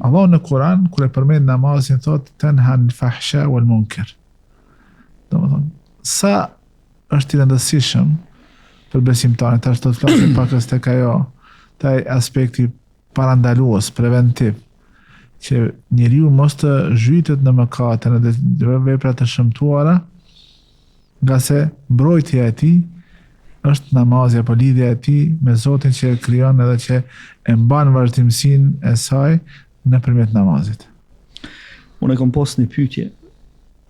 Allah në Kur'an, kur e përmend namazin, thot tenha anil fahsha wal munkar. Domethënë, sa është i rëndësishëm për besimtarin, tash do të flasim pak tek ajo, taj aspekti parandalues, preventiv, që njeriu mos të zhytet në mëkate, në vepra të shëmtuara, nga se mbrojtja e tij është namazi apo lidhja e tij me Zotin që e krijon edhe që e mban vazhdimsinë e saj nëpërmjet namazit. Unë e kam pas një pyetje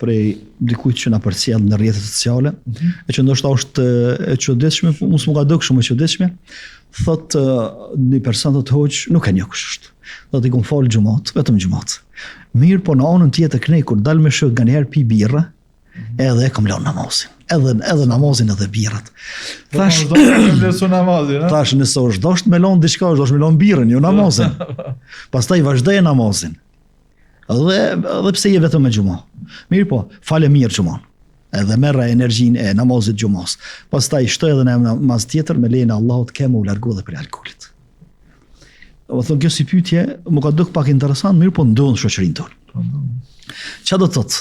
prej dikujt që na përcjell në rrjetet sociale, e që ndoshta është e çuditshme, mos më ka dëgë shumë e çuditshme. Thot një person të hoq, nuk e njoh kush është. Do t'i kom fal xhumat, vetëm xhumat. Mirë, po në anën tjetër kënej kur dal me shok nganjëherë pi birrë, edhe e kam lënë namazin. Edhe namazin edhe birrat. Thash, thash nëse është dosht me lënë diçka, është dosht me lënë birrën, jo namazin. Pastaj vazhdoi namazin. Edhe pse je vetëm me xhumë. Mirë po, fale mirë xhumën. Edhe merra energjinë e namazit xhumas. Pastaj shtoj edhe në namaz tjetër me lejen e Allahut kemu u largu dhe për alkoolit. Do të thonë kjo si pyetje më ka duk pak interesant, mirë po ndon shoqërinë tonë. Çfarë do të thotë?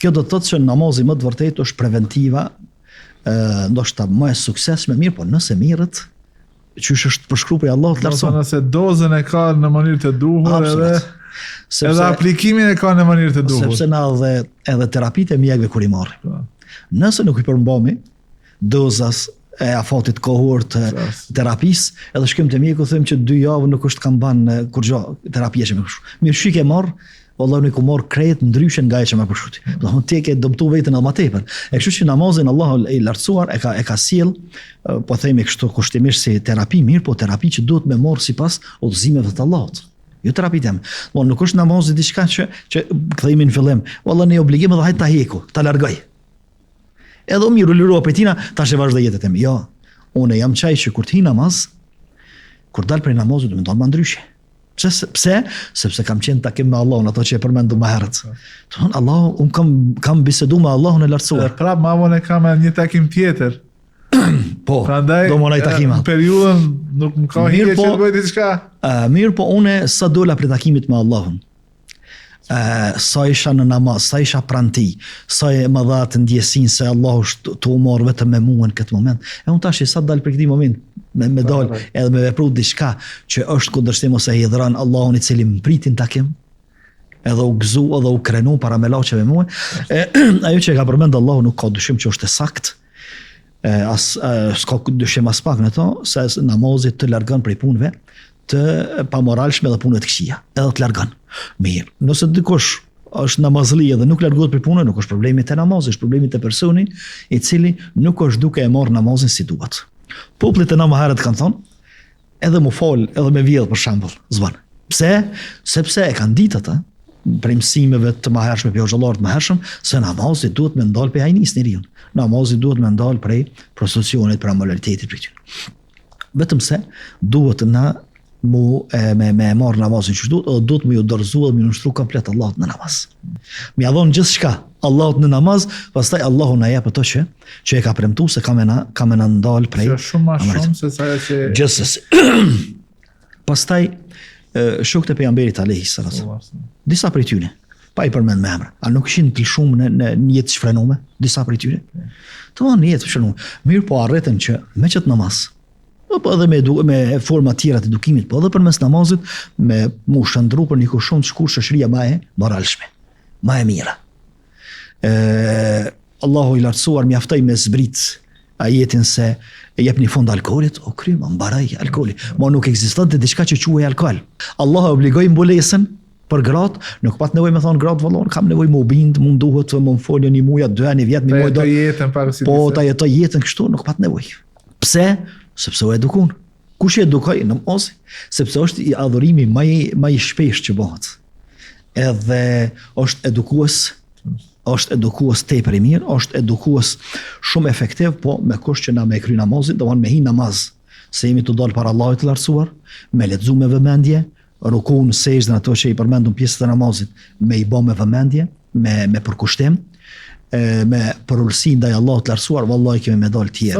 Kjo do të thotë që namazi më të vërtetë është preventiva, ndoshta më e suksesshme, mirë po nëse mirret, qysh është përshkruar për Allahut lartëson. Nëse dozën e ka në mënyrë të duhur edhe aplikimin e ka në mënyrë të duhur. Sepse na edhe terapitë e mjekëve kur i marrim. Nëse nuk i përmbami dozas e afatit kohor të terapisë, edhe shkojmë te mjeku them që 2 javë nuk është kam ban kur gjë terapia që më kush. Mirë shik e marr, vallahi nuk u marr krejt ndryshe nga ajo që më përshkruti. Do të thonë ti ke dëmtu veten edhe më tepër. E kështu që namazin Allahu i lartësuar e ka sjell, po themi kështu kushtimisht si terapi, mirë, po terapi që duhet me marr sipas udhëzimeve të Allahut. Jo terapitem. Po nuk është namazi diçka që kthehemi në fillim. Vallahi ne obligim edhe hajt ta heku, ta largoj. Edhe mirë lërua për tina, tash e vazhdo jetën time. Jo, unë jam çaj që kur të hi namaz, kur dal prej namazit do më ndal më ndryshe. Pse? Sepse kam qenë takim me Allahun, ato që e përmendu më herët. Thonë Allah, unë kam bisedu me Allahun e lartësuar. Prap ma vonë kam një takim tjetër. Po, prandaj, do më laj takimat. Në periudhën nuk më ka hije që të bëj diçka. Mirë po une sa dola për takimit me Allahun. Sa isha në namaz, sa isha pranë tij, sa e më dha të ndjesinë se Allahu është të umor vetëm me mua në këtë moment. E unë tash sa dal për këtë moment me dal edhe me vepru diçka që është kundërshtim ose hidhran Allahun i cili më pritin takim, edhe u gëzu edhe u krenu para me laçeve mua. Ajo që e ka përmend Allahu nuk ka dyshim që është e saktë. S'ka dyshim as pak në to, se namazi të largon prej punëve të pamoralshme dhe punëve të këqija, edhe të largon. Mirë, nëse dikush është namazli edhe nuk largohet prej punëve, nuk është problemi te namazi, është problemi te personi i cili nuk është duke e marrë namazin si duhet. Popullit e na më herët kanë thonë, edhe mu fal, edhe me vjedh për shembull, zban. Pse? Sepse e kanë ditë ata, prej mësimeve të mëhershme për hoxhallarët mëhershëm, se namazi duhet me ndal prej hajnis njeriu. Namazi duhet me ndal prej prostitucionit, prej amoralitetit, prej këtyre. Vetëm se duhet na me marrë namazin që duhet, edhe duhet me ju dorëzu dhe me ju nështru komplet Allahut në namaz. Me ja dhonë gjithçka Allahut në namaz, pastaj Allahu na jep ato që e ka premtuar se ka me na ndal prej. Shumë më shumë se sa që gjithsesi. Pastaj shokët e pejgamberit alayhis salam. Disa prej tyre, pa i përmend me emra, a nuk ishin të lëshuar në jetë shfrenume, disa prej tyre. Të në jetë shfrenume. Mirë po arritën që me qëtë namaz, po edhe me forma tjera të edukimit, po edhe përmes namazit me mu shëndru për një kushon të shkur shoqëria ma e moralshme, ma e mira. Allahu i lartësuar mjaftoi me zbrit ajetin se e jep një fund alkoolit, o kryma, mbaraj alkooli. Ma nuk ekziston të diçka që quhej alkool. Allahu obligoi mbulesën për gratë, nuk pat nevojë me thonë gratë vallon, kam nevojë më bind, më duhet të më folë një muaj, 2 një vjet, një muaj do. Po ta jetoj jetën kështu, nuk pat nevojë. Pse? Sepse u edukon. Kush e edukoi? Namazi. Sepse është i adhurimi më i shpeshtë që bëhet. Edhe është edukues tepër i mirë, është edukues shumë efektiv, po me kusht që na me kry namazin, do me hi namaz, se jemi të dalë para Allahut të lartësuar, me lexu me vëmendje, rukun, sejdën, ato që i përmendun pjesët e namazit, me i bë me vëmendje, me përkushtim, me përullësi ndaj Allahut të lartësuar, vallahi kemi me dalë tjerë.